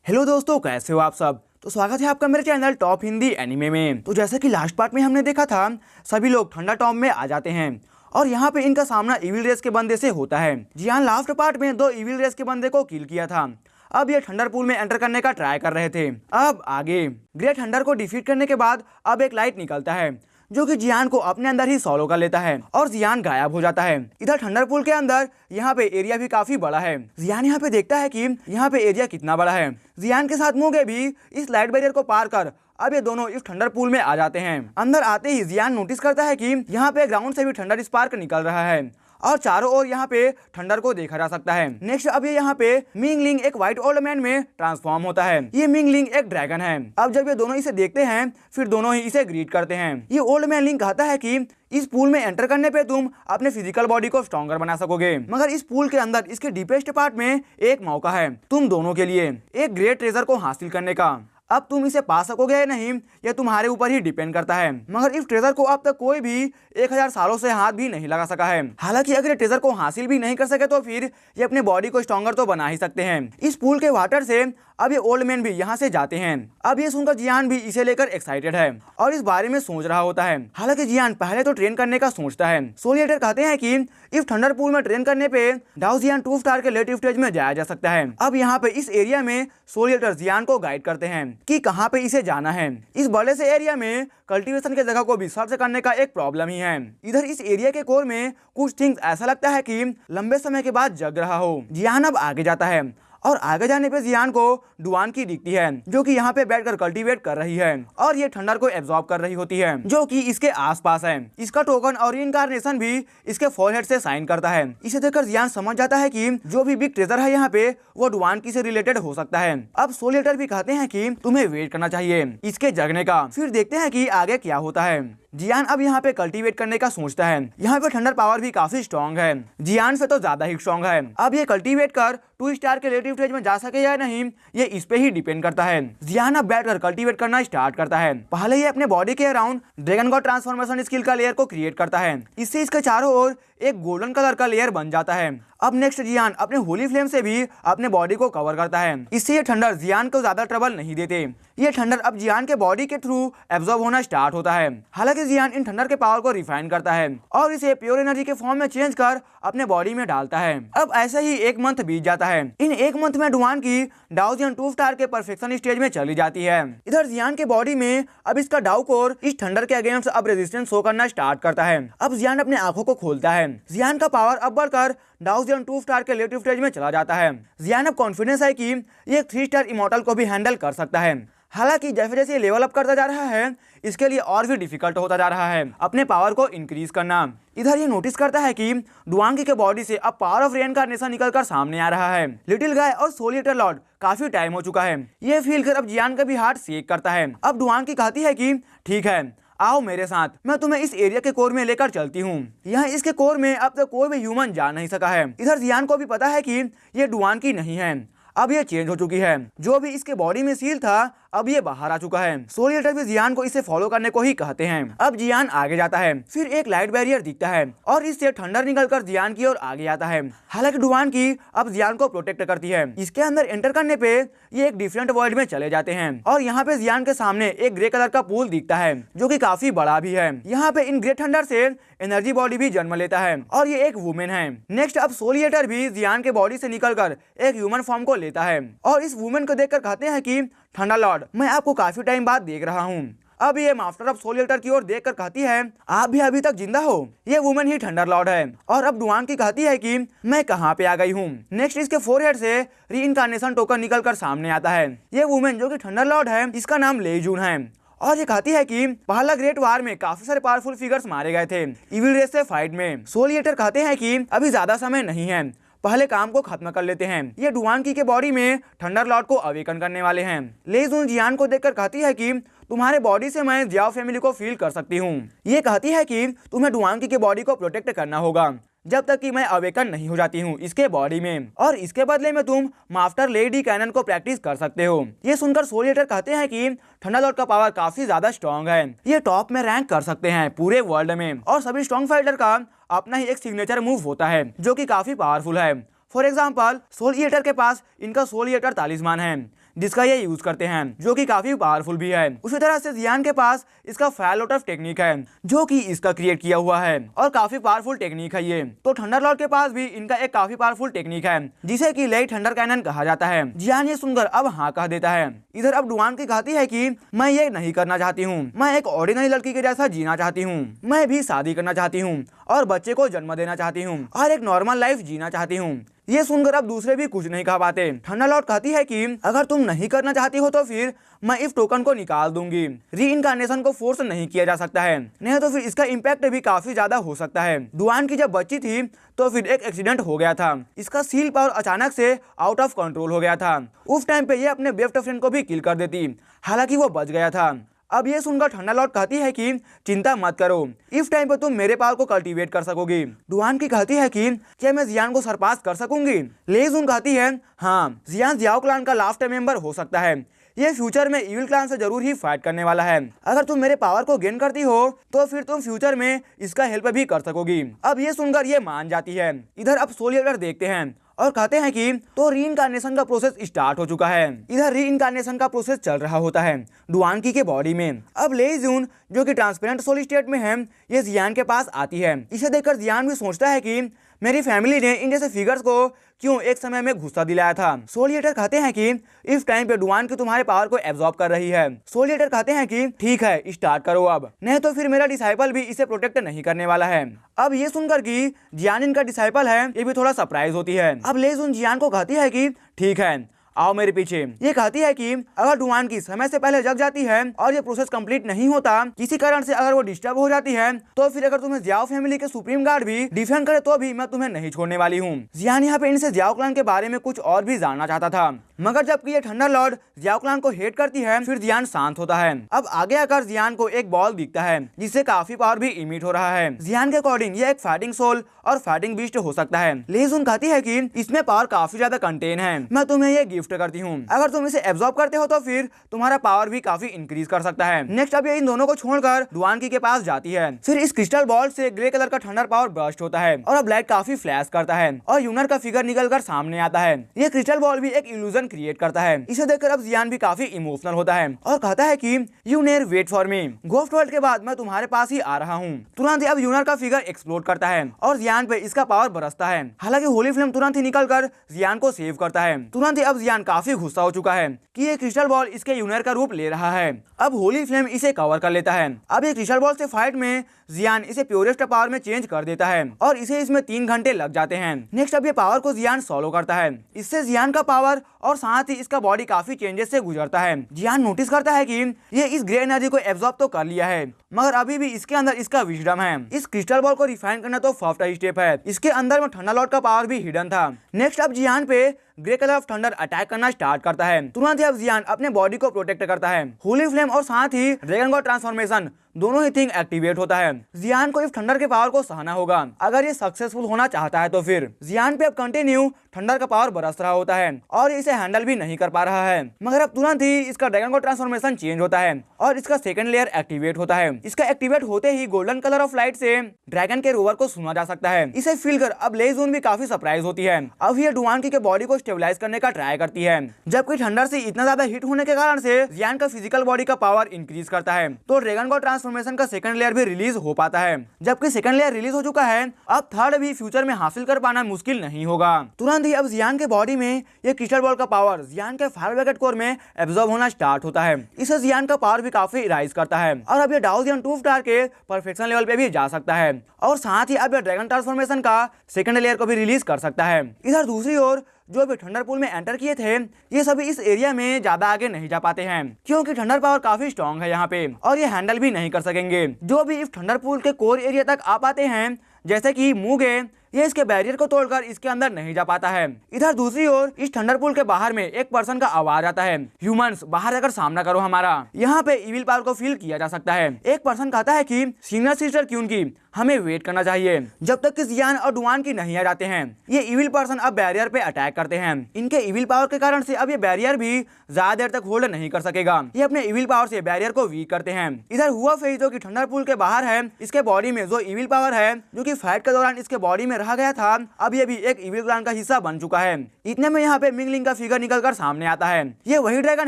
Hello दोस्तों, कैसे हो आप सब। तो स्वागत है आपका मेरे चैनल टॉप हिंदी एनिमे में। तो जैसा कि लास्ट पार्ट में हमने देखा था, सभी लोग ठंडा टॉम में आ जाते हैं और यहाँ पे इनका सामना इविल रेस के बंदे से होता है। जी हाँ, लास्ट पार्ट में दो इविल रेस के बंदे को किल किया था। अब ये थंडर पूल में एंटर करने का ट्राई कर रहे थे। अब आगे ग्रेट थंडर को डिफीट करने के बाद अब एक लाइट निकलता है जो कि जियान को अपने अंदर ही सॉलो कर लेता है और जियान गायब हो जाता है। इधर थंडर पूल के अंदर यहाँ पे एरिया भी काफी बड़ा है। जियान यहाँ पे देखता है कि यहाँ पे एरिया कितना बड़ा है। जियान के साथ मोगे भी इस लाइट बैरियर को पार कर अब ये दोनों इस थंडर पूल में आ जाते हैं। अंदर आते ही जियान नोटिस करता है कि यहाँ पे ग्राउंड से भी थंडर स्पार्क निकल रहा है और चारों ओर यहाँ पे थंडर को देखा जा सकता है। नेक्स्ट अब ये यहाँ पे मिंगलिंग एक व्हाइट ओल्ड मैन में ट्रांसफॉर्म होता है। ये मिंगलिंग एक ड्रैगन है। अब जब ये दोनों इसे देखते हैं फिर दोनों ही इसे ग्रीट करते हैं। ये ओल्ड मैन लिंग कहता है कि इस पूल में एंटर करने पे तुम अपने फिजिकल बॉडी को स्ट्रॉन्गर बना सकोगे, मगर इस पूल के अंदर इसके डीपेस्ट पार्ट में एक मौका है तुम दोनों के लिए एक ग्रेट ट्रेजर को हासिल करने का। अब तुम इसे पा सकोगे या नहीं यह तुम्हारे ऊपर ही डिपेंड करता है, मगर इस ट्रेजर को अब तक कोई भी 1000 सालों से हाथ भी नहीं लगा सका है। हालांकि अगर ये ट्रेजर को हासिल भी नहीं कर सके तो फिर ये अपने बॉडी को स्ट्रॉन्गर तो बना ही सकते हैं। इस पूल के वाटर से अब ये ओल्ड मैन भी यहाँ से जाते हैं। अब ये सुनकर जियान भी इसे लेकर एक्साइटेड है और इस बारे में सोच रहा होता है। हालांकि जियान पहले तो ट्रेन करने का सोचता है। सोल ईटर कहते हैं कि इस थंडर पूल में ट्रेन करने पे डाउ जियान 2 स्टार के लेट स्टेज में जाया जा सकता है। अब यहाँ पे इस एरिया में सोल ईटर जियान को गाइड करते हैं कि कहाँ पे इसे जाना है। इस बड़े से एरिया में कल्टीवेशन के जगह को भी सर्च करने का एक प्रॉब्लम ही है। इधर इस एरिया के कोर में कुछ थिंग्स ऐसा लगता है कि लंबे समय के बाद जग रहा हो। जियान अब आगे जाता है और आगे जाने पे जियान को डुआन की दिखती है जो कि यहाँ पे बैठकर कल्टीवेट कर रही है और ये थंडर को एब्जॉर्ब कर रही होती है जो कि इसके आसपास है। इसका टोकन और इनकारनेशन भी इसके फॉरहेड से साइन करता है। इसे देखकर जियान समझ जाता है कि जो भी बिग ट्रेजर है यहाँ पे वो डुआन की से रिलेटेड हो सकता है। अब सोल ईटर भी कहते हैं कि तुम्हें वेट करना चाहिए इसके जगने का, फिर देखते हैं कि आगे क्या होता है। जियान अब यहाँ पे कल्टीवेट करने का सोचता है। यहाँ पे थंडर पावर भी काफी स्ट्रॉन्ग है, जियान से तो ज्यादा ही स्ट्रॉन्ग है। अब ये कल्टीवेट कर 2 स्टार के लेटिव स्टेज में जा सके या नहीं ये इस पे ही डिपेंड करता है। जियान अब बैठकर कल्टीवेट करना स्टार्ट करता है। पहले ये अपने बॉडी के around dragon God transformation skill का लेयर को क्रिएट करता है। इससे इसके चारों ओर एक गोल्डन कलर का लेयर बन जाता है। अब नेक्स्ट जियान अपने होली फ्लेम से भी अपने बॉडी को कवर करता है। इससे ये थंडर जियान को ज्यादा ट्रबल नहीं देते। ये थंडर अब जियान के बॉडी के थ्रू एब्जॉर्ब होना स्टार्ट होता है। हालांकि जियान इन थंडर के पावर को रिफाइन करता है और इसे प्योर एनर्जी के फॉर्म में चेंज कर अपने बॉडी में डालता है। अब ऐसे ही 1 मंथ बीत जाता है। इन 1 मंथ में डुआन की डाउ जियान 2 स्टार के परफेक्शन स्टेज में चली जाती है। इधर जियान के बॉडी में अब इसका डाउ कोर इस थंडर के अगेंस्ट अब रेजिस्टेंस शो करना स्टार्ट करता है। अब जियान अपने आंखों को खोलता है। जियान का पावर अब बढ़कर डाउ जियान 2 स्टार के लेटिव स्टेज में चला जाता है। जियान अब कॉन्फिडेंस है कि ये 3 स्टार इमॉर्टल को भी हैंडल कर सकता है। हालांकि जैसे जैसे लेवल अप करता जा रहा है इसके लिए और भी डिफिकल्ट होता जा रहा है अपने पावर को इंक्रीज करना। इधर ये नोटिस करता है कि डुआंगी के बॉडी से अब पावर ऑफ रेइनकार्नेशन निकलकर सामने आ रहा है। लिटिल गाय और सोल ईटर लॉर्ड काफी टाइम हो चुका है। ये फील कर अब जियान का भी हार्ट शेक करता है। अब डुआंगी कहती है कि ठीक है, आओ मेरे साथ, मैं तुम्हें इस एरिया के कोर में लेकर चलती हूँ। यहाँ इसके कोर में अब तक कोई भी ह्यूमन जा नहीं सका है। इधर जियान को भी पता है कि ये डुआन की नहीं है, अब ये चेंज हो चुकी है। जो भी इसके बॉडी में सील था अब ये बाहर आ चुका है। सोल ईटर भी जियान को इसे फॉलो करने को ही कहते हैं। अब जियान आगे जाता है, फिर एक लाइट बैरियर दिखता है और इससे थंडर निकलकर जियान की ओर आगे आता है। हालांकि डुआन की अब जियान को प्रोटेक्ट करती है। इसके अंदर एंटर करने पे ये एक डिफरेंट वर्ल्ड में चले जाते हैं और यहाँ पे जियान के सामने एक ग्रे कलर का पूल दिखता है जो कि काफी बड़ा भी है। यहाँ पे इन ग्रे थंडर से एनर्जी बॉडी भी जन्म लेता है और ये एक वुमेन है। नेक्स्ट अब सोल ईटर भी जियान के बॉडी से निकलकर एक ह्यूमन फॉर्म को लेता है और इस वुमेन को देखकर कहते हैं कि थंडर लॉर्ड, मैं आपको काफी टाइम बाद देख रहा हूँ। अब ये मास्टर ऑफ सोल ईटर की ओर देखकर कहती है आप भी अभी तक जिंदा हो। ये वुमेन ही थंडर लॉर्ड है और अब डुआन की कहती है कि मैं कहाँ पे आ गई हूँ। नेक्स्ट इसके फोरहेड से रीइनकार्नेशन टोकन निकलकर सामने आता है। ये वुमेन जो कि थंडर लॉर्ड है इसका नाम लेजून है और ये कहती है कि पहला ग्रेट वार में काफी सारे पावरफुल फिगर्स मारे गए थे इविल रेस से फाइट में। सोल ईटर कहते हैं कि अभी ज्यादा समय नहीं है, पहले काम को खत्म कर लेते हैं। ये डुआंगी के बॉडी में थंडर लॉर्ड को अवेकन करने वाले हैं। लेजून जियान को देखकर कहती है कि तुम्हारे बॉडी से मैं जियाओ फैमिली को फील कर सकती हूँ। ये कहती है कि तुम्हें डुआंगी के बॉडी को प्रोटेक्ट करना होगा जब तक कि मैं अवेकन नहीं हो जाती हूँ इसके बॉडी में, और इसके बदले में तुम मास्टर लेडी कैनन को प्रैक्टिस कर सकते हो। ये सुनकर सोल ईटर कहते हैं कि थंडर लॉर्ड का पावर काफी ज्यादा स्ट्रॉन्ग है, ये टॉप में रैंक कर सकते हैं पूरे वर्ल्ड में, और सभी स्ट्रॉन्ग फाइटर का अपना ही एक सिग्नेचर मूव होता है जो कि काफी पावरफुल है। फॉर एग्जाम्पल सोल ईटर के पास इनका सोल ईटर तालिस्मान है जिसका ये यूज करते हैं, जो कि काफी पावरफुल भी है। उसी तरह से जियान के पास इसका फायर लोटस टेक्निक है, जो कि इसका क्रिएट किया हुआ है और काफी पावरफुल टेक्निक है ये। तो थंडर लॉर्ड के पास भी इनका एक काफी पावरफुल टेक्निक है, जिसे कि लेई थंडर कैनन कहा जाता है। जियान ये सुनकर अब हाँ कह देता है। इधर अब डुआन की कहती है कि मैं ये नहीं करना चाहती हूँ, मैं एक ऑर्डिनरी लड़की के जैसा जीना चाहती हूँ, मैं भी शादी करना चाहती हूँ और बच्चे को जन्म देना चाहती हूँ और एक नॉर्मल लाइफ जीना चाहती हूँ। ये सुनकर अब दूसरे भी कुछ नहीं कह पाते। थंडर लॉर्ड कहती है कि अगर तुम नहीं करना चाहती हो तो फिर मैं इफ टोकन को निकाल दूंगी। री इनकारनेशन को फोर्स नहीं किया जा सकता है, नहीं तो फिर इसका इम्पैक्ट भी काफी ज्यादा हो सकता है। डुआन की जब बच्ची थी तो फिर एक एक्सीडेंट हो गया था, इसका सील पावर अचानक से आउट ऑफ कंट्रोल हो गया था। उस टाइम पे ये अपने बेस्ट फ्रेंड को भी किल कर देती, हालांकि वो बच गया था। अब ये सुनकर थंडर लॉर्ड कहती है कि चिंता मत करो, इस टाइम पर तुम मेरे पावर को कल्टीवेट कर सकोगी। डुआन की कहती है कि क्या मैं जियान को सरपास कर सकूंगी। ले जुन कहती है हाँ, जियान जियाओ क्लान का लास्ट मेंबर हो सकता है, ये फ्यूचर में इविल क्लान से जरूर ही फाइट करने वाला है। अगर तुम मेरे पावर को गेन करती हो तो फिर तुम फ्यूचर में इसका हेल्प भी कर सकोगी। अब ये सुनकर ये मान जाती है। इधर अब सोल ईटर देखते हैं और कहते हैं कि तो री इनकारनेशन का प्रोसेस स्टार्ट हो चुका है। इधर री इनकारनेशन का प्रोसेस चल रहा होता है डुआन की के बॉडी में। अब ले जून जो कि ट्रांसपेरेंट सोल स्टेट में है, ये जियान के पास आती है। इसे देखकर जियान भी सोचता है कि मेरी फैमिली ने इन जैसे फिगर्स को क्यों एक समय में गुस्सा दिलाया था। सोल ईटर कहते हैं कि इस टाइम पे डुआन की तुम्हारे पावर को एब्जॉर्ब कर रही है। सोल ईटर कहते हैं कि ठीक है, स्टार्ट करो अब, नहीं तो फिर मेरा डिसाइपल भी इसे प्रोटेक्ट नहीं करने वाला है। अब ये सुनकर कि जियान इनका डिसाइपल है, ये भी थोड़ा सरप्राइज होती है। अब ले जुन जियान को कहती है कि ठीक है, आओ मेरे पीछे। ये कहती है कि अगर डुआन की समय से पहले जग जाती है और ये प्रोसेस कंप्लीट नहीं होता, किसी कारण से अगर वो डिस्टर्ब हो जाती है, तो फिर अगर तुम्हें जियाओ फैमिली के सुप्रीम गार्ड भी डिफेंड करे तो भी मैं तुम्हें नहीं छोड़ने वाली हूँ। जियान यहाँ पे इनसे जियाओ क्लान के बारे में कुछ और भी जानना चाहता था, मगर जबकि ये थंडर लॉर्ड जियाओ क्लान को हेट करती है, फिर जियान शांत होता है। अब आगे आकर जियान को एक बॉल दिखता है जिससे काफी पावर भी इमिट हो रहा है। जियान के अकॉर्डिंग ये एक फाइटिंग सोल और फाइटिंग बीस्ट हो सकता है। ले जुन कहती है कि इसमें पावर काफी ज्यादा कंटेन है, मैं तुम्हें ये गिफ्ट करती हूँ। अगर तुम इसे एब्जॉर्ब करते हो तो फिर तुम्हारा पावर भी काफी इंक्रीज कर सकता है। नेक्स्ट अब ये इन दोनों को छोड़कर डुआन की के पास जाती है। फिर इस क्रिस्टल बॉल से ग्रे कलर का थंडर पावर बर्स्ट होता है और अब लाइट काफी फ्लैश करता है और यूनर का फिगर निकलकर सामने आता है। ये क्रिस्टल बॉल भी एक इल्यूजन क्रिएट करता है। इसे देखकर अब जियान भी काफी इमोशनल होता है और कहता है कि यूनर wait for me, ghost world के बाद मैं तुम्हारे पास ही आ रहा हूँ। तुरंत ही अब यूनर का फिगर एक्सप्लोड करता है और जियान पे इसका पावर बरसता है। हालांकि होली फ्लेम तुरंत ही निकलकर जियान को सेव करता है। तुरंत ही अब जियान काफी गुस्सा हो चुका है कि ये क्रिस्टल बॉल इसके यूनर का रूप ले रहा है। अब होली फ्लेम इसे कवर कर लेता है। अब ये क्रिस्टल बॉल से फाइट में जियान इसे प्योरेस्ट पावर में चेंज कर देता है और इसे इसमें 3 घंटे लग जाते हैं। नेक्स्ट अब ये पावर को जियान सॉलो करता है। इससे जियान का पावर और साथ ही इसका बॉडी काफी चेंजेस से गुजरता है। जियान नोटिस करता है कि ये इस ग्रे एनर्जी को एब्जॉर्ब तो कर लिया है, मगर अभी भी इसके अंदर इसका विजडम है। इस क्रिस्टल बॉल को रिफाइन करना तो फर्स्ट स्टेप है। इसके अंदर में थंडर लॉर्ड का पावर भी हिडन था। नेक्स्ट अब जियान पे grey colour of thunder attack करना स्टार्ट करता है। तुरंत ही अब जियान अपने बॉडी को प्रोटेक्ट करता है। होली फ्लेम और साथ ही ड्रैगन गॉड ट्रांसफॉर्मेशन दोनों ही थिंग एक्टिवेट होता है। जियान को इस थंडर के पावर को सहना होगा अगर ये सक्सेसफुल होना चाहता है। तो फिर जियान पे अब कंटिन्यू थंडर का पावर बरस रहा होता है और इसे हैंडल भी नहीं कर पा रहा है, मगर अब तुरंत ही इसका ड्रैगन गॉड ट्रांसफॉर्मेशन चेंज होता है और इसका सेकंड लेयर एक्टिवेट होता है। इसका एक्टिवेट होते ही गोल्डन कलर ऑफ लाइट से ड्रैगन के रोवर को सुना जा सकता है। इसे फील कर अब ले जून भी काफी सरप्राइज होती है। अब ये डुआन की के बॉडी को स्टेबलाइज करने का ट्राई करती है, जबकि थंडर से इतना ज्यादा हिट होने के कारण से जियान का फिजिकल बॉडी का पावर इंक्रीज करता है, तो ड्रैगन गॉड ट्रांसफॉर्मेशन का सेकंड लेयर भी रिलीज हो पाता है। जबकि सेकंड लेयर रिलीज हो चुका है, अब थर्ड भी फ्यूचर में हासिल कर पाना मुश्किल नहीं होगा। तुरंत ही अब जियान के बॉडी में ये क्रिस्टल बॉल का पावर जियान के फायर ब्रैकेट कोर में एब्जॉर्ब होना स्टार्ट होता है। इससे जियान का पावर भी काफी राइज करता है और अब ये डाउजियन 2 स्टार के परफेक्शन लेवल पे भी जा सकता है और साथ ही अब ये ड्रैगन ट्रांसफॉर्मेशन का सेकंड लेयर को भी रिलीज कर सकता है। इधर दूसरी ओर जो भी थंडर पूल में एंटर किए थे, ये सभी इस एरिया में ज्यादा आगे नहीं जा पाते हैं क्योंकि थंडर पावर काफी स्ट्रॉन्ग है यहाँ पे और ये हैंडल भी नहीं कर सकेंगे। जो भी इस थंडर पूल के कोर एरिया तक आ पाते हैं, जैसे कि मूगे, ये इसके बैरियर को तोड़कर इसके अंदर नहीं जा पाता है। इधर दूसरी ओर इस थंडर पूल के बाहर में एक पर्सन का आवाज आता है, ह्यूमंस बाहर आकर सामना करो हमारा। यहाँ पे इविल पावर को फील किया जा सकता है। एक पर्सन कहता है कि सीनियर सिस्टर क्यून की हमें वेट करना चाहिए जब तक कि जियान और डुआन की नहीं आ जाते हैं। ये इविल पर्सन अब बैरियर पे अटैक करते हैं। इनके इविल पावर के कारण से अब ये बैरियर भी ज्यादा देर तक होल्ड नहीं कर सकेगा। ये अपने इविल पावर से बैरियर को वीक करते हैं। इधर हुआ फेज जो कि थंडर पूल के बाहर है, इसके बॉडी में जो इविल पावर है जो कि फाइट के दौरान इसके बॉडी में रह गया था, अब ये भी एक इविल क्लैन का हिस्सा बन चुका है। इतने में यहाँ पे मिंगलिंग का फिगर निकलकर सामने आता है। ये वही ड्रैगन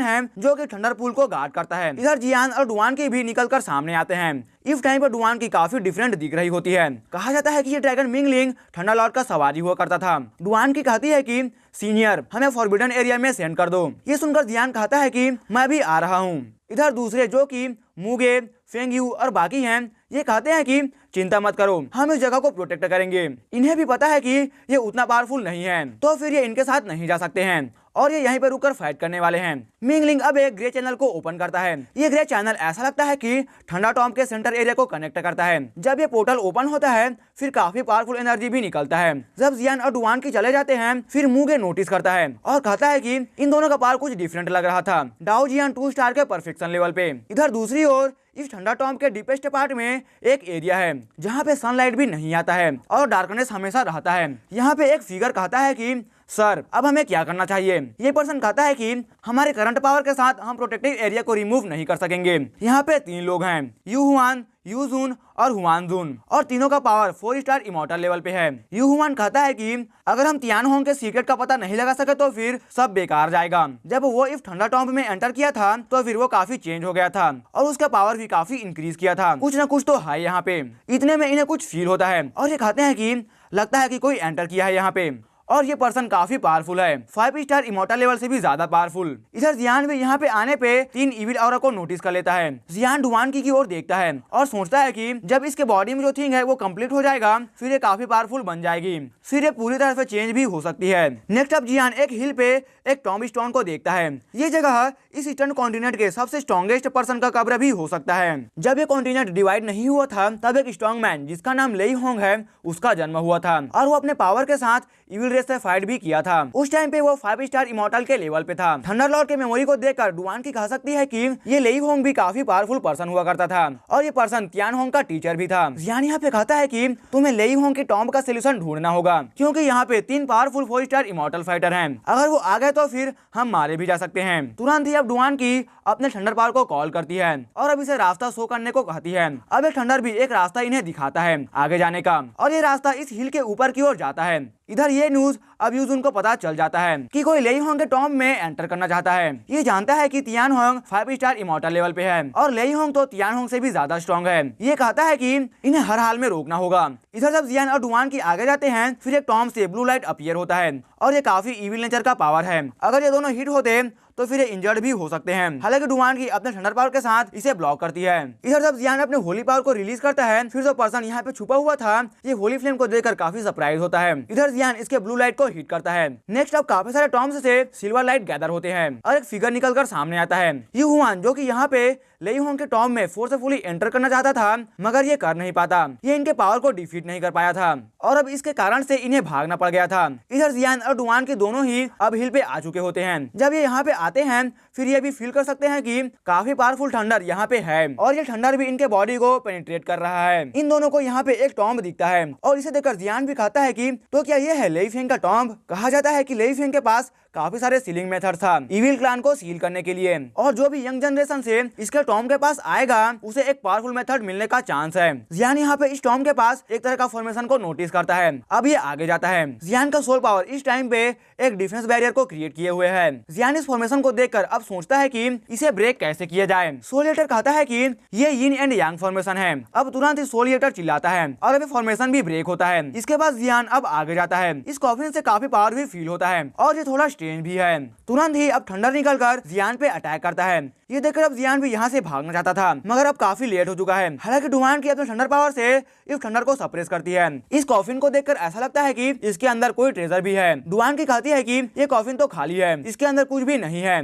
है जो कि थंडर पूल को गार्ड करता है। इधर जियान और डुआन की भी निकलकर सामने आते हैं। इस टाइम पर डुआन की काफी डिफरेंट दिख रही होती है। कहा जाता है कि ये ड्रैगन मिंगलिंग थंडर लॉर्ड का सवारी हुआ करता था। डुआन की कहती है कि सीनियर हमें फॉरबिडन एरिया में सेंड कर दो। ये सुनकर जियान कहता है कि मैं भी आ रहा हूँ। इधर दूसरे जो कि मूगे, फेंगयू और बाकी हैं, ये कहते हैं कि चिंता मत करो, हम इस जगह को प्रोटेक्ट करेंगे। इन्हें भी पता है कि ये उतना पावरफुल नहीं है, तो फिर ये इनके साथ नहीं जा सकते हैं और ये यहीं पर रुककर फाइट करने वाले हैं। मिंगलिंग अब एक ग्रे चैनल को ओपन करता है। ये ग्रे चैनल ऐसा लगता है कि ठंडा टॉम के सेंटर एरिया को कनेक्ट करता है। जब ये पोर्टल ओपन होता है फिर काफी पावरफुल एनर्जी भी निकलता है। जब जियान और डुआन की चले जाते हैं फिर मूगे नोटिस करता है और कहता है कि इन दोनों का पावर कुछ डिफरेंट लग रहा था। डाओ जियान 2 स्टार के परफेक्शन लेवल पे। इधर दूसरी ओर इस ठंडा टॉम के डीपेस्ट पार्ट में एक एरिया है जहाँ पे सनलाइट भी नहीं आता है और डार्कनेस हमेशा रहता है। यहाँ पे एक फिगर कहता है कि सर अब हमें क्या करना चाहिए। ये पर्सन कहता है कि हमारे करंट पावर के साथ हम प्रोटेक्टिव एरिया को रिमूव नहीं कर सकेंगे। यहाँ पे 3 लोग हैं, यूहुआन, यूजुन और हुआनजुन, और तीनों का पावर 4 स्टार इमॉर्टल लेवल पे है। यूहुआन कहता है कि अगर हम तियानहोंग के सीक्रेट का पता नहीं लगा सके तो फिर सब बेकार जाएगा। जब वो इस ठंडा टॉम्ब में एंटर किया था तो फिर वो काफी चेंज हो गया था और उसका पावर भी काफी इंक्रीज किया था। कुछ ना कुछ तो है यहाँ पे। इतने में इन्हें कुछ फील होता है और ये कहते हैं कि लगता है कि कोई एंटर किया है यहाँ पे और ये पर्सन काफी पावरफुल है, 5 स्टार इमॉर्टल लेवल से भी ज्यादा पावरफुल। इधर जियान भी यहाँ पे आने पे 3 इविल ऑरा को नोटिस कर लेता है। जियान डुआन की ओर देखता है और सोचता है कि जब इसके बॉडी में जो थिंग है वो कंप्लीट हो जाएगा फिर ये काफी पावरफुल बन जाएगी, फिर ये पूरी तरह से चेंज भी हो सकती है। नेक्स्ट अब जियान एक हिल पे एक टॉम्ब स्टोन को देखता है। ये जगह इस ईस्टर्न कॉन्टिनेंट के सबसे स्ट्रॉन्गेस्ट पर्सन का कब्र भी हो सकता है। जब ये कॉन्टिनेंट डिवाइड नहीं हुआ था तब एक स्ट्रॉन्ग मैन जिसका नाम लेई होंग है उसका जन्म हुआ था और वो अपने पावर के साथ इविल रेस से फाइट भी किया था। उस टाइम पे वो 5 स्टार इमॉर्टल के लेवल पे था। थंडर लॉर्ड के मेमोरी को देखकर डुआन की कह सकती है कि ये लेई होंग भी काफी पावरफुल पर्सन हुआ करता था और ये पर्सन तियान होंग का टीचर भी था। जियान यहाँ पे कहता है कि तुम्हें लेई होंग के टॉम्ब का सोल्यूशन ढूंढना होगा क्योंकि यहाँ पे 3 पावरफुल 4 स्टार इमॉर्टल फाइटर हैं। अगर वो आ गए तो फिर हम मारे भी जा सकते हैं। तुरंत ही अब डुआन की अपने थंडर पावर को कॉल करती है और अब इसे रास्ता शो करने को कहती है। अब एक थंडर भी एक रास्ता इन्हें दिखाता है आगे जाने का और ये रास्ता इस हिल के ऊपर की ओर जाता है। इधर ये न्यूज अब यूजुन को पता चल जाता है कि कोई लेई होंग के टॉम्ब में एंटर करना चाहता है। ये जानता है कि Tian Hong 5 star immortal level पे है और लेई होंग तो तियान होंग से भी ज्यादा स्ट्रॉन्ग है। ये कहता है कि इन्हें हर हाल में रोकना होगा। इधर जब जियान और डुआन की आगे जाते हैं फिर एक टॉम्ब से ब्लू लाइट अपीयर होता है और ये काफी इविल नेचर का पावर है। अगर ये दोनों हिट होते तो फिर ये इंजर्ड भी हो सकते हैं। हालांकि डुआन की अपने थंडर पावर के साथ इसे ब्लॉक करती है। इधर जब जियान अपने होली पावर को रिलीज करता है फिर जो पर्सन यहाँ पे छुपा हुआ था ये होली फ्लेम को देखकर काफी सरप्राइज होता है। इधर जियान इसके ब्लू लाइट को हिट करता है। नेक्स्ट अब काफी सारे टॉम्स से सिल्वर लाइट गैदर होते हैं और एक फिगर निकलकर सामने आता है। यूहुआन जो कि यहाँ पे लेई होंग के टॉम्ब में फोर्सफुली एंटर करना चाहता था मगर ये कर नहीं पाता। ये इनके पावर को डिफीट नहीं कर पाया था और अब इसके कारण से इन्हें भागना पड़ गया था। इधर जियान और डुआन के दोनों ही अब हिल पे आ चुके होते हैं। जब ये यहाँ पे आते हैं फिर ये भी फील कर सकते हैं कि काफी पावरफुल ठंडर यहाँ पे है और ये ठंडर भी इनके बॉडी को पेनिट्रेट कर रहा है। इन दोनों को यहाँ पे एक टॉम्ब दिखता है और इसे देखकर जियान भी कहता है कि तो क्या ये है लेई फेंग का टॉम्ब। कहा जाता है कि लेई फेंग के पास काफी सारे सीलिंग मेथड था इविल क्लैन को सील करने के लिए और जो भी यंग जनरेशन से इसके टॉम्ब के पास आएगा उसे एक पावरफुल मेथड मिलने का चांस है। जियान यहाँ पे इस टॉम्ब के पास एक तरह का फॉर्मेशन को नोटिस करता है। अब ये आगे जाता है। जियान का सोल पावर इस टाइम पे एक डिफेंस बैरियर को क्रिएट किए हुए है। जियान इस फॉर्मेशन को देखकर अब सोचता है कि इसे ब्रेक कैसे किया जाए। सोल ईटर कहता है कि ये यिन एंड यांग फॉर्मेशन है। अब तुरंत ही सोल ईटर चिल्लाता है और अभी फॉर्मेशन भी ब्रेक होता है। इसके बाद जियान अब आगे जाता है। इस कॉफिन से काफी पावर भी फील होता है और ये थोड़ा स्ट्रेन भी है। तुरंत ही अब ठंडर निकलकर जियान पे अटैक करता है। ये देखकर अब जियान भी यहाँ से भागना चाहता था मगर अब काफी लेट हो चुका है। हालांकि डुआन की अपने ठंडर पावर से इस ठंडर को सप्रेस करती है। इस कॉफिन को देखकर ऐसा लगता है कि इसके अंदर कोई ट्रेजर भी है। डुआन की कहती है कि ये कॉफिन तो खाली है, इसके अंदर कुछ भी नहीं है।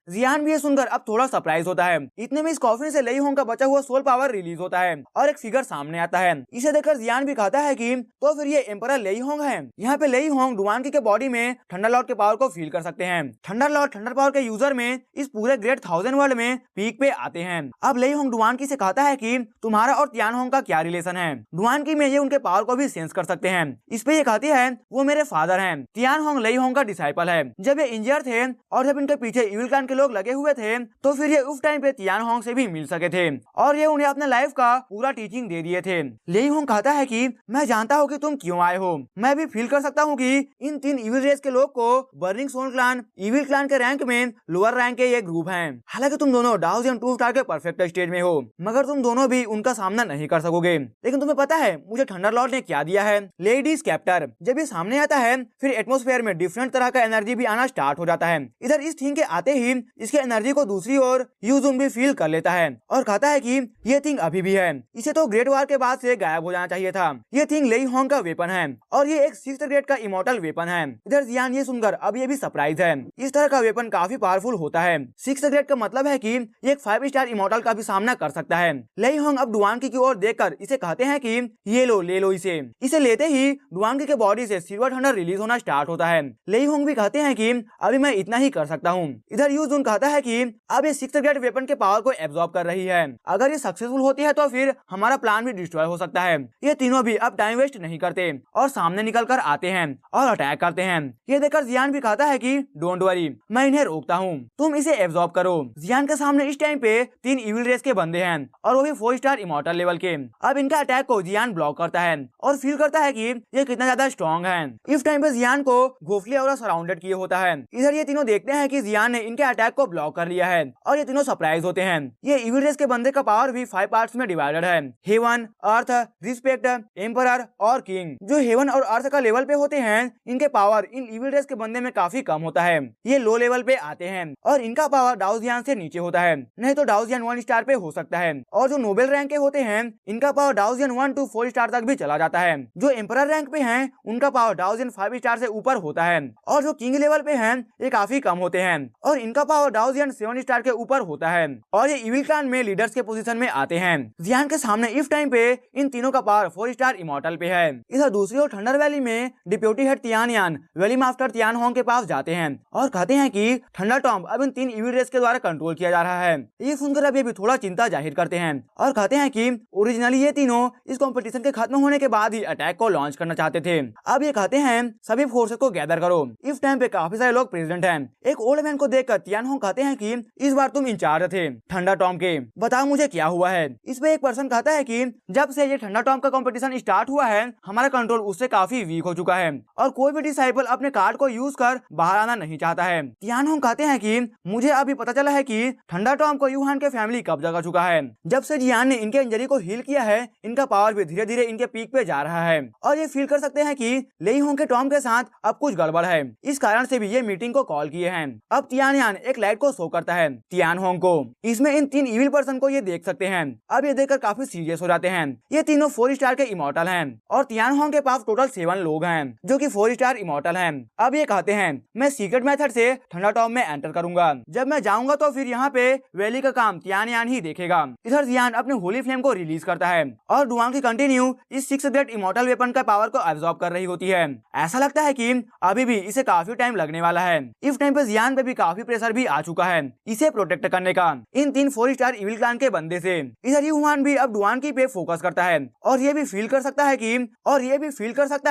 जियान भी ये सुनकर अब थोड़ा सरप्राइज होता है। इतने में इस कॉफिन से लेई होंग का बचा हुआ सोल पावर रिलीज होता है और एक फिगर सामने आता है। इसे देखकर जियान भी कहता है कि तो फिर ये एम्परर लेई होंग है। यहाँ पे लेई होंग डुआनकी के बॉडी में थंडर लॉर्ड के पावर को फील कर सकते हैं। थंडर लॉर्ड थंडर पावर के यूजर में इस पूरे ग्रेट 1000 वर्ल्ड में पीक पे आते हैं। अब लेई होंग डुआनकी से कहता है कि तुम्हारा और तियान होंग का क्या रिलेशन है। डुआनकी में ये उनके पावर को भी सेंस कर सकते हैं। इस पे ये कहती है वो मेरे फादर हैं। तियान होंग लेई होंग का डिसाइपल है। जब ये इंजर थे और जब इनके पीछे इविल क्लैन के लोग लगे हुए थे तो फिर ये उस टाइम पे तियान होंग से भी मिल सके थे और ये उन्हें अपने लाइफ का पूरा टीचिंग दे दिए थे। लेई होंग कहता है कि मैं जानता हूँ कि तुम क्यों आए हो। मैं भी फील कर सकता हूँ कि इन 3 इविल रेस के लोग को burning soul clan evil clan के रैंक में लोअर रैंक के ये ग्रुप हैं। हालांकि तुम दोनों डाउजियन 2 स्टार के परफेक्ट स्टेज में हो मगर तुम दोनों भी उनका सामना नहीं कर सकोगे। लेकिन तुम्हें पता है मुझे थंडर लॉर्ड ने क्या दिया है? लेडीज कैप्टर। जब ये सामने आता है फिर एटमॉस्फेयर में डिफरेंट तरह का एनर्जी भी आना स्टार्ट हो जाता है। इधर इस थिंग के आते ही इसके एनर्जी को दूसरी ओर यूजुन भी फील कर लेता है और कहता है कि ये थिंग अभी भी है। इसे तो ग्रेट वॉर के बाद से गायब हो जाना चाहिए था। ये थिंग लेई होंग का वेपन है और ये एक 6th ग्रेड का इमॉर्टल वेपन है। इधर जियान ये सुनकर अब ये भी सरप्राइज है। इस तरह का वेपन काफी पावरफुल होता है। 6th ग्रेड का मतलब है कि ये एक 5 स्टार इमॉर्टल का भी सामना कर सकता है। लेई होंग अब डुआनकी की ओर देखकर इसे कहते हैं कि ये लो, ले लो इसे लेते ही डुआनकी के बॉडी से सिल्वर थंडर रिलीज होना स्टार्ट होता है। लेई होंग भी कहते हैं कि अभी मैं इतना ही कर सकता हूँ। इधर यूजुन कहता है कि अब ये 6th ग्रेड वेपन के पावर को एब्जॉर्ब कर रही है। अगर ये सक्सेसफुल होती है तो फिर हमारा प्लान भी डिस्ट्रॉय हो सकता है। ये तीनों भी अब टाइम वेस्ट नहीं करते और सामने निकल कर आते हैं और अटैक करते हैं। ये देखकर जियान भी कहता है कि डोंट वरी, मैं इन्हें रोकता हूँ, तुम इसे एब्जॉर्ब करो। जियान के सामने इस टाइम पे 3 इविल रेस के बंदे हैं और वो भी 4 स्टार इमॉर्टल लेवल के। अब इनका अटैक को जियान ब्लॉक करता है और फील करता है कि ये कितना ज्यादा स्ट्रॉन्ग है। इस टाइम पे जियान को घोफली और सराउंडेड किए होता है। इधर ये तीनों देखते हैं कि जियान ने इनके अटैक को ब्लॉक कर लिया है और ये तीनों सरप्राइज होते हैं। ये इविल रेस के बंदे का पावर भी 5 पार्ट्स में डिवाइडेड है। हेवन, अर्थ, रिस्पेक्ट, एम्परर और किंग। जो हेवन और अर्थ का लेवल पे होते हैं इनके पावर इन इविल रेस के बंदे में काफी कम होता है। ये लो लेवल पे आते हैं और इनका पावर डाउजियन से नीचे होता है, नहीं तो डाउजियन 1 स्टार पे हो सकता है। और जो नोबेल रैंक के होते हैं इनका पावर डाउजियन 1 to 4 स्टार तक भी चला जाता है। जो एम्परर रैंक पे हैं उनका पावर डाउजियन 5 स्टार से ऊपर होता है और जो किंग लेवल पे हैं ये काफी कम होते हैं और इनका पावर डाउजियन 7 स्टार के ऊपर होता है और ये इविल क्लैन में लीडर्स के पोजीशन में आते हैं। जियान के सामने इस टाइम पे इन तीनों का पावर 4 स्टार इमॉर्टल पे है। इधर दूसरी ओर थंडर वैली में डिप्यूटी हेड तियान यान वैली मास्टर तियान होंग के पास जाते हैं और कहते हैं कि थंडर टॉम्ब अब इन 3 इविल रेस के द्वारा कंट्रोल किया जा रहा है। ये सुनकर अब ये भी थोड़ा चिंता जाहिर करते हैं और कहते हैं कि ओरिजिनली ये तीनों इस कंपटीशन के खत्म होने के बाद ही अटैक को लॉन्च करना चाहते थे। अब ये कहते हैं सभी फोर्सेस को गैदर करो। इस टाइम पे काफी सारे लोग प्रेजेंट हैं। एक ओल्ड मैन को देखकर तियान होंग कहते हैं कि इस बार तुम इंचार्ज थे थंडर टॉम्ब के, बताओ मुझे क्या हुआ है। इस पे एक पर्सन कहता है कि जब से ये थंडर टॉम्ब का कंपटीशन स्टार्ट हुआ है हमारा कंट्रोल उससे काफी वीक हो चुका है और कोई भी डिसाइपल अपने कार्ड को यूज कर बाहर आना नहीं चाहता है। तियान होंग कहते हैं कि मुझे अभी पता चला है कि थंडर टॉम्ब को यूहान के फैमिली कब्जा कर चुका है। जब से जियान ने इनके इंजरी को हील किया है इनका पावर भी धीरे धीरे इनके पीक पे जा रहा है और ये फील कर सकते हैं कि लेई होंग के टॉम के साथ अब कुछ गड़बड़ है। इस कारण से भी ये मीटिंग को कॉल किए हैं। अब तियान यान एक लाइट को शो करता है तियान होंग को। इसमें इन 3 इविल पर्सन को ये देख सकते हैं। अब ये देखकर काफी सीरियस हो जाते हैं। ये तीनों 4 स्टार के इमॉर्टल हैं और तियान होंग के पास टोटल 7 लोग हैं जो कि 4 स्टार इमॉर्टल हैं। अब ये कहते हैं मैं सीक्रेट मेथड से थंडर टॉम्ब में एंटर करूंगा। जब मैं जाऊंगा तो फिर यहाँ पे वैली का काम तियान यान ही देखेगा। इधर जियान अपने होली फ्लेम को रिलीज करता है और डुआंग की कंटिन्यू इस 6th ग्रेड इमॉर्टल वेपन का पावर को एब्जॉर्ब कर रही होती है। ऐसा लगता है कि अभी भी इसे काफी टाइम लगने वाला है। इस टाइम पे जियान पे भी काफी प्रेशर भी आ चुका है इसे प्रोटेक्ट करने का इन 3 4 स्टार इविल क्लैन के बंदे से। इधर यूहान भी अब डुआंकी पे फोकस करता है और ये भी फील कर सकता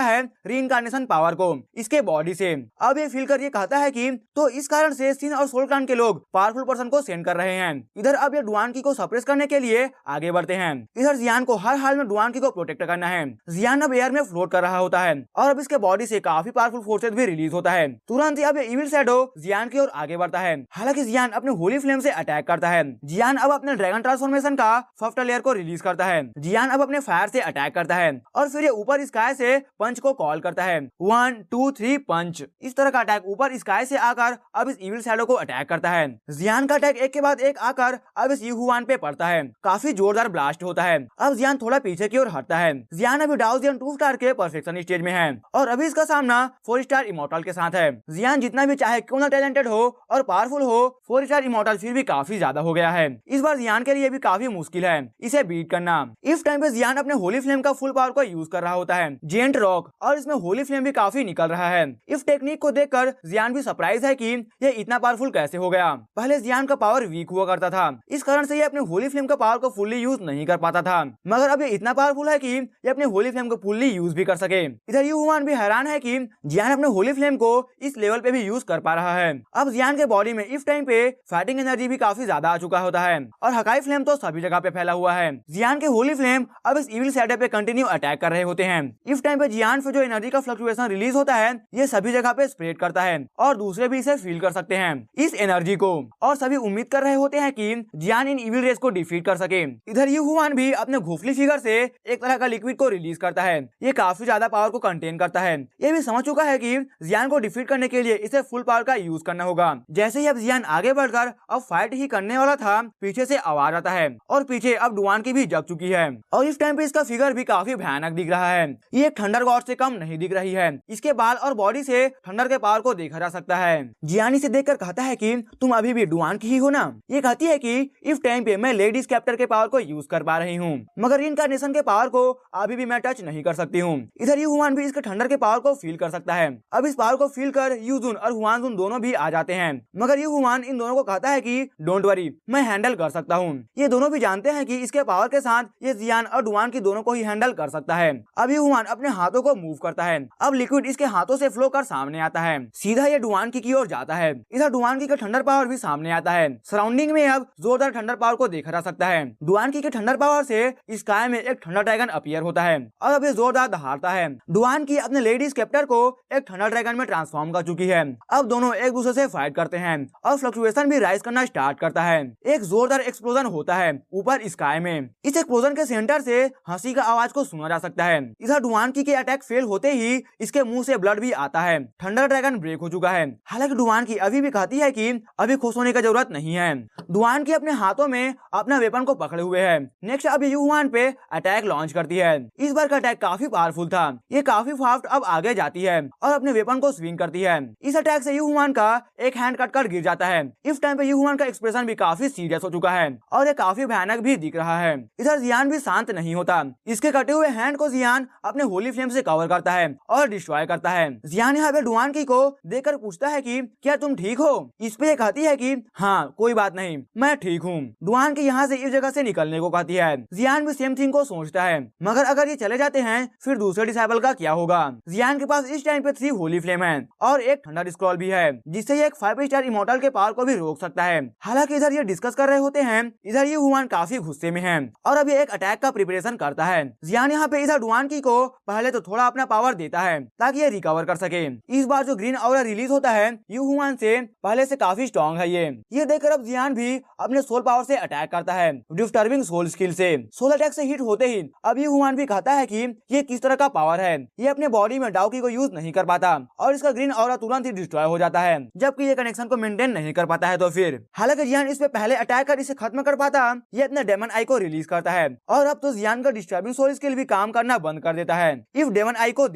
है रीइंकार्नेशन पावर को इसके बॉडी से। अब ये फील कर ये कहता है कि तो इस कारण से सिन और सोल क्लैन के लोग पावरफुल पर्सन को सेंड कर रहे हैं। इधर अब ये डुआंकी को सप्रेस करने के लिए आगे बढ़ते हैं। इधर जियान को हर हाल में डुआंकी को प्रोटेक्ट करना है। जियान अब एयर में फ्लोट कर रहा होता है और अब इसके बॉडी से काफी पावरफुल फोर्सेस भी रिलीज होता है। तुरंत ही अब ये इविल शैडो जियान की ओर आगे बढ़ता है। हालांकि जियान अपने होली फ्लेम से अटैक करता है। जियान अब अपने ड्रैगन ट्रांसफॉर्मेशन का फर्स्ट लेयर को रिलीज करता है। जियान अब अपने फायर से अटैक करता है और फिर ये ऊपर स्काई से पंच को कॉल करता है 1 2 3 पंच। इस तरह का अटैक ऊपर स्काई से आकर अब इस इविल शैडो को अटैक करता है। जियान का अटैक एक के बाद एक आकर अब इस यूहुआन पे पड़ता है। काफी जोरदार ब्लास्ट होता है। अब जियान थोड़ा पीछे की ओर हटता है। जियान अभी डाउजियन 2 स्टार के परफेक्शन स्टेज में है और अभी इसका सामना 4 स्टार इमॉर्टल के साथ है। जियान जितना भी चाहे क्यों ना टैलेंटेड हो और पावरफुल पावरफुल हो, 4 स्टार इमॉर्टल फिर भी काफी ज्यादा हो गया है। इस बार जियान के लिए भी काफी मुश्किल है इसे बीट करना। इस टाइम पे जियान अपने होली फ्लेम का फुल पावर को यूज कर रहा होता है जेंट रॉक, और इसमें होली फ्लेम भी काफी निकल रहा है। इस टेक्निक को देखकर जियान भी सरप्राइज है कि ये इतना पावरफुल कैसे हो गया। पहले जियान का पावर वीक हुआ करता था, इस कारण से ये अपने होली फ्लेम का पावर को फुल्ली यूज नहीं कर पाता था, मगर अब ये इतना पावरफुल है कि ये अपने होली फ्लेम को फुल्ली यूज भी कर सके। इधर यू हुआन भी हैरान है कि जियान अपने होली फ्लेम को इस लेवल पे भी यूज कर पा रहा है। अब जियान के बॉडी में इस टाइम पे फाइटिंग एनर्जी भी काफी ज्यादा आ चुका होता है, और हकाई फ्लेम तो सभी जगह पे फैला हुआ है। जियान के होली फ्लेम अब इस इविल सेटअप पे कंटिन्यू अटैक कर रहे होते हैं। इस टाइम पे जियान पे जो एनर्जी का फ्लक्चुएशन रिलीज होता है ये सभी जगह पे स्प्रेड करता है, और दूसरे भी इसे फील कर सकते हैं इस एनर्जी को, और सभी उम्मीद कर रहे होते हैं कि जियान इन इविल रेस को डिफीट कर सके। इधर यू हुआन भी अपने घोफली फिगर से एक तरह का लिक्विड को रिलीज करता है, ये काफी ज्यादा पावर को कंटेन करता है। ये भी समझ चुका है कि जियान को डिफीट करने के लिए इसे फुल पावर का यूज करना होगा। जैसे ही अब जियान आगे बढ़कर अब फाइट ही करने वाला था, पीछे से आवाज आता है, और पीछे अब डुआन की भी जग चुकी है, और इस टाइम पे इसका फिगर भी काफी भयानक दिख रहा है। ये एक थंडर गॉड से कम नहीं दिख रही है, इसके बाल और बॉडी से थंडर के पावर को देखा जा सकता है। जियान इसे देखकर कहता है कि तुम अभी भी डुआन की ही हो ना। ये कहती है कि इस टाइम पे मैं लेडीज कैप्टर के पावर को यूज कर पा रही हूँ, मगर इनकार्नेशन के पावर को अभी भी मैं टच नहीं कर सकती हूँ। इधर यू हुआन भी इसके थंडर के पावर को फील कर सकता है। अब इस पावर को फील कर यूजुन और हुआनजुन दोनों भी आ जाते हैं, मगर यू हुआन इन दोनों को कहता है कि डोंट वरी, मैं हैंडल कर सकता हूँ। ये दोनों भी जानते हैं कि इसके पावर के साथ ये जियान और डुआन की दोनों को ही हैंडल कर सकता है। अब यू हुआन अपने हाथों को मूव करता है, अब लिक्विड इसके हाथों से फ्लो कर सामने आता है, सीधा ये डुआन की ओर जाता है। इधर डुआन की ठंडर पावर भी सामने आता है। सराउंडिंग में अब जोरदार ठंडर पावर को देखा जा सकता है। डुआन की ठंडर पावर से स्काई में एक थंडर ड्रैगन अपीयर होता है, और अब ये जोरदार दहाड़ता है। डुआन की अपने लेडीज कैप्टर को एक थंडर ड्रैगन में ट्रांसफॉर्म कर चुकी है। अब दोनों एक दूसरे से फाइट करते हैं, और फ्लक्चुएशन भी राइज करना स्टार्ट करता है। एक जोरदार एक्सप्लोजन होता है ऊपर स्काई में। इस एक्सप्लोजन के सेंटर से हंसी का आवाज को सुना जा सकता है। इधर डुआन की के अटैक फेल होते ही इसके मुंह से ब्लड भी आता है। थंडर ड्रैगन ब्रेक हो चुका है। हालांकि डुआन की अभी भी कहती है कि अभी खुश होने की जरूरत नहीं है। डुआन की अपने हाथों में अपना वेपन को पकड़े हुए है। नेक्स्ट अब यू हुआन पे अटैक लॉन्च करती है। इस बार का अटैक काफी पावरफुल था, ये काफी फास्ट अब आगे जाती है और अपने वेपन को स्विंग करती है। इस अटैक से यू हुआन का एक हैंड कटकर गिर जाता है। इस टाइम पे यू हुआन का एक्सप्रेशन भी काफी सीरियस हो चुका है, और ये काफी भयानक भी दिख रहा है। इधर जियान भी शांत नहीं होता। इसके कटे हुए हैंड को जियान अपने होली फ्लेम से कवर करता है और डिस्ट्रॉय करता है। जियान यहाँ पे डुआन की को देखकर पूछता है कि क्या तुम ठीक हो? इस पे कहती है कि हाँ कोई बात नहीं, मैं ठीक हूँ। डुआन की यहाँ से इस जगह से निकलने को कहती है। जियान भी सेम थिंग को सोचता है, मगर अगर ये चले जाते हैं फिर दूसरे डिसाइबल का क्या होगा? जियान के पास इस टाइम पे 3 होली फ्लेम है और एक थंडर स्क्रॉल भी है, जिससे ये एक 5 स्टार इमॉर्टल के पावर को भी रोक सकता है। हालांकि इधर ये डिस्कस कर रहे होते हैं, इधर ये हुआन काफी गुस्से में है और अब ये एक अटैक का प्रिपरेशन करता है। जियान यहाँ पे इधर डुआन की को पहले तो थोड़ा अपना पावर देता है ताकि ये रिकवर कर सके। इस बार जो ग्रीन ऑरा रिलीज होता है यू हुआन से पहले से काफी स्ट्रॉन्ग है। ये देखकर अब जियान भी अपने सोल पावर से अटैक करता है, डिस्टर्बिंग सोल स्किल से। सोल अटैक से हिट होते ही अब यू हुआन भी कहता है कि ये किस तरह का पावर है। ये अपने बॉडी में डाउकी को यूज नहीं कर पाता और इसका ग्रीन ऑरा तुरंत ही डिस्ट्रॉय हो जाता है, जबकि ये कनेक्शन को मेंटेन नहीं कर पाता है। तो फिर हालांकि जियान इस पे पहले अटैक कर इसे खत्म कर पाता, ये अपने डेमन आई को रिलीज करता है और अब तो जियान का डिस्टर्बिंग सोल स्किल भी काम करना बंद कर देता है इफ डेमन आई को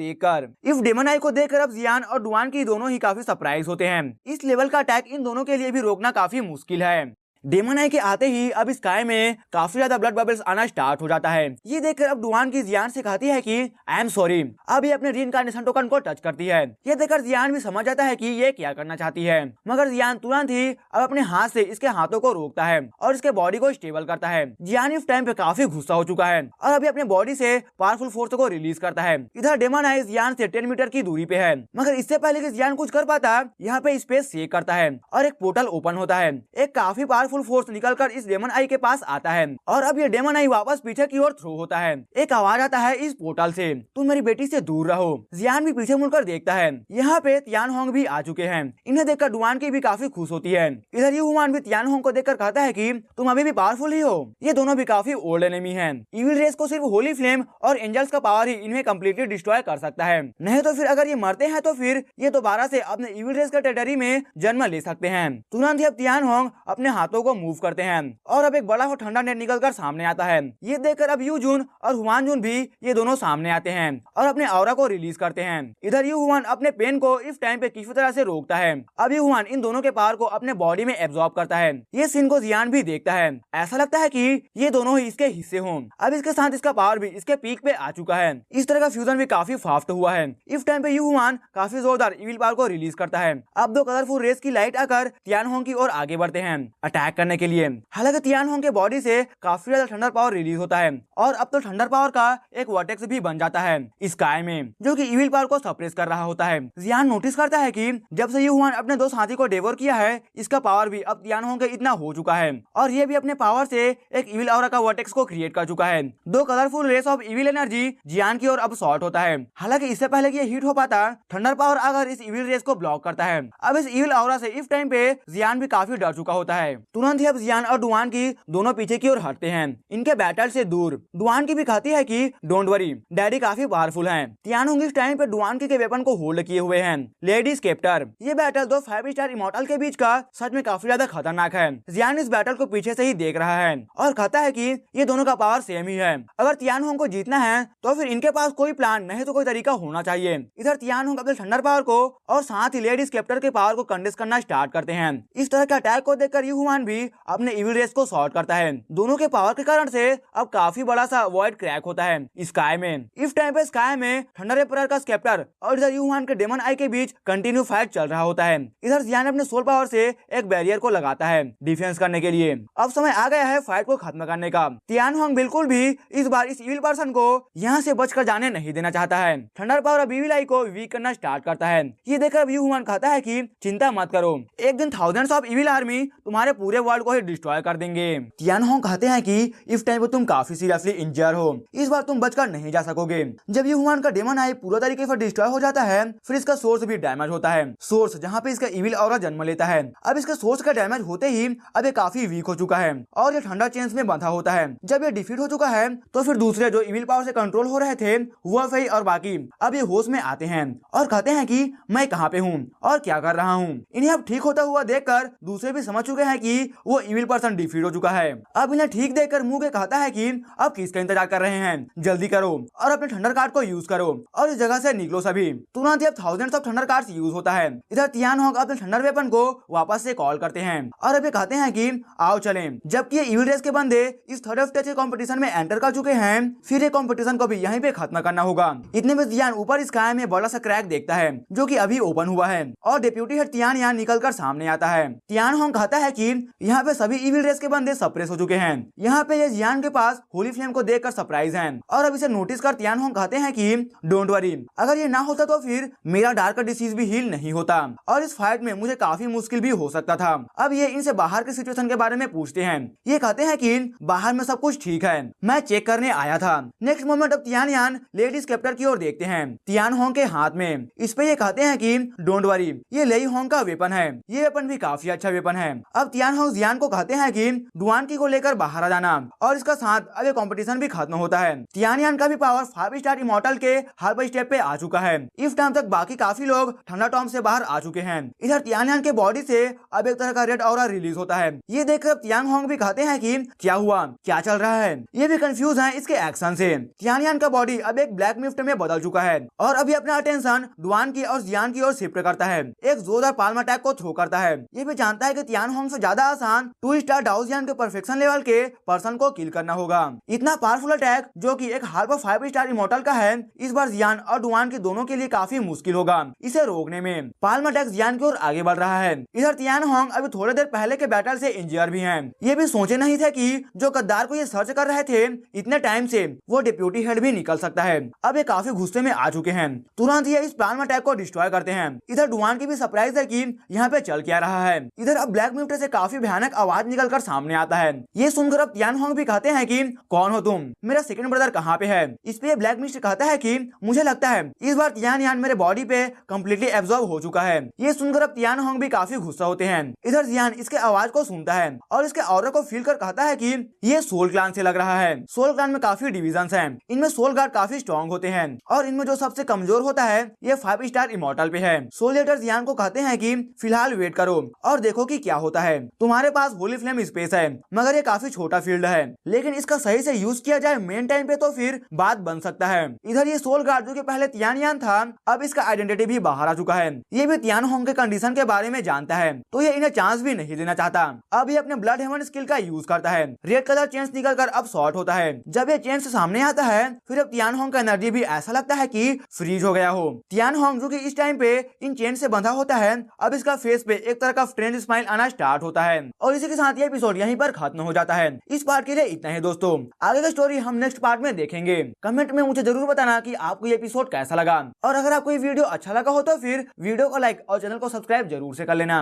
देखकर अब जियान और डुआन की दोनों ही काफी सरप्राइज होते हैं। इस लेवल का अटैक इन दोनों के लिए भी रोकना काफी मुश्किल है। डेमन आई के आते ही अब स्काई में काफी ज्यादा ब्लड बबल्स आना स्टार्ट हो जाता है। ये देखकर अब डुआन की जियान से कहती है कि आई एम सॉरी। अब ये अपने रीइंकार्नेशन टोकन को टच करती है। ये देखकर जियान भी समझ जाता है कि ये क्या करना चाहती है, मगर जियान तुरंत ही अब अपने हाथ से इसके हाथों को रोकता है और इसके बॉडी को स्टेबल करता है। जियान इस टाइम पे काफी गुस्सा हो चुका है और अभी अपने बॉडी से पावरफुल फोर्स को रिलीज करता है। इधर डेमन आई जियान से 10 मीटर की दूरी पे है, मगर इससे पहले कि जियान कुछ कर पाता, यहाँ पे स्पेस शेक करता है और एक पोर्टल ओपन होता है। एक काफी पावरफुल फोर्स निकलकर इस डेमन आई के पास आता है और अब ये डेमन आई वापस पीछे की ओर थ्रो होता है। एक आवाज आता है इस पोर्टल से, तुम मेरी बेटी से दूर रहो। जियान भी पीछे मुड़कर देखता है, यहाँ पे तियान होंग भी आ चुके हैं। इन्हें देखकर डुआन की भी काफी खुश होती है। इधर यू हुआन भी तियान होंग को देखकर कहता है कि तुम अभी भी पावरफुल ही हो। ये दोनों भी काफी ओल्ड एनिमी हैं। इविल रेस को सिर्फ होली फ्लेम और एंजल्स का पावर ही इन्हें कम्प्लीटली डिस्ट्रॉय कर सकता है, नहीं तो फिर अगर ये मरते हैं तो फिर ये दोबारा से अपने इविल रेस के टेरिटरी में जन्म ले सकते हैं। तुरंत ही अब तियान होंग अपने हाथों हाथों को मूव करते हैं और अब एक बड़ा सा ठंडा नेट निकलकर सामने आता है। ये देखकर अब यू जून और हुआन जून भी ये दोनों सामने आते हैं और अपने ऑरा को रिलीज करते हैं। इधर यू हुआन अपने पेन को इस टाइम पे किसी तरह से रोकता है। अब यू हुआन इन दोनों के पावर को अपने बॉडी में एब्जॉर्ब करता है। ये सीन को जियान भी देखता है। ऐसा लगता है कि ये दोनों ही इसके हिस्से हों। अब इसके साथ इसका पावर भी इसके पीक पे आ चुका है। इस तरह का फ्यूजन भी काफी फास्ट हुआ है। इस टाइम पे यू हुआन काफी जोरदार इविल पावर को रिलीज करता है। अब दो कलरफुल रेस की लाइट आकर तियान होंग की ओर आगे बढ़ते हैं अटैक करने के लिए। हालांकि तियान होंग के बॉडी से काफी ज्यादा थंडर पावर रिलीज होता है और अब तो थंडर पावर का एक वर्टेक्स भी बन जाता है स्काई में, जो कि इविल पावर को सप्रेस कर रहा होता है। जियान नोटिस करता है कि जब से यू हुआन अपने दो साथी को डेवोर किया है, इसका पावर भी अब तियान होंग के इतना हो चुका है और ये भी अपने पावर से एक इविल ऑरा का वर्टेक्स को क्रिएट कर चुका है। दो colourful rays of evil energy Jian की ओर अब शॉर्ट होता है। हालांकि इससे पहले कि ये हिट हो पाता, थंडर पावर अगर इस इविल रेस को ब्लॉक करता है। अब इस इविल ऑरा से इस टाइम पे जियान भी काफी डर चुका होता है। तुरंत ही अब जियान और डुआन की दोनों पीछे की ओर हटते हैं, इनके बैटल से दूर। डुआन की भी कहती है कि डोंट वरी, डैडी काफी पावरफुल हैं। तियान होंग इस टाइम पे डुआन के वेपन को होल्ड किए हुए हैं, लेडी स्केप्टर। ये बैटल दो 5 स्टार इमॉर्टल के बीच का सच में काफी ज्यादा खतरनाक है। जियान इस बैटल को पीछे से ही देख रहा है और कहता है कि ये दोनों का पावर सेम ही है। अगर तियान होंग को जीतना है तो फिर इनके पास कोई प्लान नहीं तो कोई तरीका होना चाहिए। इधर तियान होंग अपने थंडर पावर को और साथ ही लेडी स्केप्टर के पावर को कंडेंस करना स्टार्ट करते हैं। इस तरह के अटैक को देखकर यू हुआन भी अपने इविल रेस को शॉर्ट करता है। दोनों के पावर के कारण से अब काफी बड़ा सा वॉइड क्रैक होता है स्काई में। इस टाइम पे स्काई में थंडर एम्परर का स्केप्टर और इधर यू हुआन के डेमन आई के बीच कंटिन्यू फाइट चल रहा होता है। इधर जियान अपने सोल पावर से एक बैरियर को लगाता है डिफेंस करने के लिए। अब समय आ गया है फाइट को खत्म करने का। तियान होंग बिल्कुल भी इस बार इस इविल पर्सन को यहाँ से बचकर जाने नहीं देना चाहता है। थंडर पावर अब इविल आई को वीक करना स्टार्ट करता है। ये देखकर यू हुआन कहता है कि चिंता मत करो, एक दिन थाउजेंड्स ऑफ इविल आर्मी तुम्हारे पूरे वर्ल्ड को ही डिस्ट्रॉय कर देंगे। तियान होंग कहते हैं कि इस टाइम पे तुम काफी सीरियसली इंजर हो, इस बार तुम बचकर नहीं जा सकोगे। जब यू हुआन का डेमन आई पूरा तरीके से डिस्ट्रॉय हो जाता है, फिर इसका सोर्स भी डैमेज होता है, सोर्स जहाँ पे इसका इविल ऑरा जन्म लेता है। अब इसके सोर्स का डैमेज होते ही अब ये काफी वीक हो चुका है और ये ठंडा चेंज में बंधा होता है। जब ये डिफीट हो चुका है तो फिर दूसरे जो इविल पावर से कंट्रोल हो रहे थे वो फई और बाकी अब ये होश में आते हैं और कहते हैं कि मैं कहाँ पे हूँ और क्या कर रहा हूँ। इन्हें अब ठीक होता हुआ देखकर दूसरे भी समझ चुके हैं कि वो इविल पर्सन डिफीट हो चुका है। अब इन्हें ठीक देखकर मुंह के कहता है कि अब किसका इंतजार कर रहे हैं, जल्दी करो और अपने थंडर कार्ड को यूज करो और इस जगह से निकलो सभी। तुरंत ही अब thousands of thunder cards use होता है। इधर तियान होंग अपने थंडर वेपन को वापस से कॉल करते हैं और अभी कहते हैं कि आओ चलें। जबकि ये इविल रेस के बंदे इस थर्ड स्टेज के कंपटीशन में एंटर कर चुके हैं, फिर ये कंपटीशन को भी यहीं पे खत्म करना होगा। इतने में तियान ऊपर स्काई में बड़ा सा क्रैक देखता है जो कि अभी ओपन हुआ है और डेप्यूटी हेड तियान यहाँ निकलकर सामने आता है। तियान होंग कहता है कि यहाँ पे सभी इविल रेस के बंदे सप्रेस हो चुके हैं। यहाँ पे ये जियान के पास होली फ्लेम को देखकर सरप्राइज हैं और अब इसे नोटिस कर तियान होंग कहते हैं कि डोंट वरी, अगर ये ना होता तो फिर मेरा डार्क डिसीज भी हील नहीं होता और इस फाइट में मुझे काफी मुश्किल भी हो सकता था। अब ये इनसे बाहर के सिचुएशन के बारे में पूछते हैं। ये कहते हैं कि बाहर में सब कुछ ठीक है, मैं चेक करने आया था। नेक्स्ट मोमेंट अब तियान यान लेडी स्केप्टर की ओर देखते हैं तियान होंग के हाथ में। इस पे ये कहते हैं कि डोंट वरी, ये लेई होंग का वेपन है, ये वेपन भी काफी अच्छा वेपन है। अब तियान होंग जियान को कहते हैं कि डुआन की को लेकर बाहर आ जाना और इसका साथ अब ये कंपटीशन भी खत्म होता है। तियान यान का भी पावर 5 स्टार इमॉर्टल के हाफ स्टेप पे आ चुका है। इस टाइम तक बाकी काफी लोग थंडर टॉम से बाहर आ चुके हैं। इधर तियान यान के बॉडी से अब एक तरह का रेड ऑरा रिलीज होता है। ये देखकर तियान होंग भी कहते हैं कि क्या हुआ, क्या चल रहा है। ये भी कंफ्यूज हैं इसके एक्शन से। तियान यान का बॉडी अब एक ब्लैक मिस्ट में बदल चुका है और अभी अपना अटेंशन डुआन की और जियान की ओर शिफ्ट करता है। एक जोरदार पाल्म अटैक को थ्रो करता है। ये भी जानता है कि तियान होंग से ज्यादा आसान 2 स्टार डाउजियान के परफेक्शन लेवल के पर्सन को किल करना होगा। इतना पावरफुल अटैक जो कि एक हाफ 5 स्टार इमॉर्टल का है, इस बार जियान और डुआन के दोनों के लिए काफी मुश्किल होगा इसे रोकने में। पाल्म अटैक जियान की ओर आगे बढ़ रहा है। इधर तियान होंग अभी थोड़ी देर पहले के बैटल से इंजर भी हैं। ये भी सोचे नहीं थे कि जो गद्दार को ये सर्च कर रहे थे इतने टाइम से वो डिप्यूटी हेड भी निकल सकता है। अब ये काफी गुस्से में आ चुके हैं। तुरंत ये इस पाल्म अटैक को डिस्ट्रॉय करते हैं। इधर डुआन की भी सरप्राइज है कि यहाँ पे चल क्या रहा है। इधर अब ब्लैक म्यूट से काफी भयानक आवाज निकलकर सामने आता है। ये सुनकर अब तियान होंग भी कहते हैं कि कौन हो तुम, मेरा सेकंड ब्रदर कहाँ पे है। इस पे ब्लैक मिस्ट कहता है कि मुझे लगता है इस बार तियान यान मेरे बॉडी पे कम्प्लीटली एब्जॉर्ब हो चुका है। ये सुनकर अब तियान होंग भी काफी गुस्सा होते हैं। इधर जियान इसके आवाज को सुनता है और इसके ऑरा को फील कर कहता है कि ये सोल क्लान से लग रहा है। सोल क्लान में काफी डिविजन्स हैं, इनमें सोल गार्ड काफी स्ट्रॉन्ग होते हैं और इनमें जो सबसे कमजोर होता है ये 5 स्टार इमॉर्टल पे है। सोल लीडर जियान को कहते हैं कि फिलहाल वेट करो और देखो कि क्या होता है। तुम्हारे पास होली फ्लेम स्पेस है, मगर ये काफी छोटा फील्ड है, लेकिन इसका सही से यूज किया जाए मेन टाइम पे तो फिर बात बन सकता है। इधर ये सोल गार्ड जो कि पहले तियानयान था, अब इसका आइडेंटिटी भी बाहर आ चुका है। ये भी तियानहोंग के कंडीशन के बारे में जानता है, तो ये इन्हें चांस भी नहीं देना चाहता। अब ये अपने ब्लड हेवन स्किल का यूज करता है। रेड कलर चेंस निकल कर अब शॉर्ट होता है। जब ये चेंस सामने आता है, फिर अब तियानहोंग का एनर्जी भी ऐसा लगता है कि फ्रीज हो गया हो। तियानहोंग जो कि इस टाइम पे इन चेन से बंधा होता है, अब इसका फेस पे एक तरह का फ्रेंड स्माइल आना स्टार्ट होता है। और इसी के साथ ये एपिसोड यहीं पर खत्म हो जाता है। इस पार्ट के लिए इतना ही दोस्तों, आगे का स्टोरी हम नेक्स्ट पार्ट में देखेंगे। कमेंट में मुझे जरूर बताना कि आपको ये एपिसोड कैसा लगा, और अगर आपको ये वीडियो अच्छा लगा हो तो फिर वीडियो को लाइक और चैनल को सब्सक्राइब जरूर से कर लेना।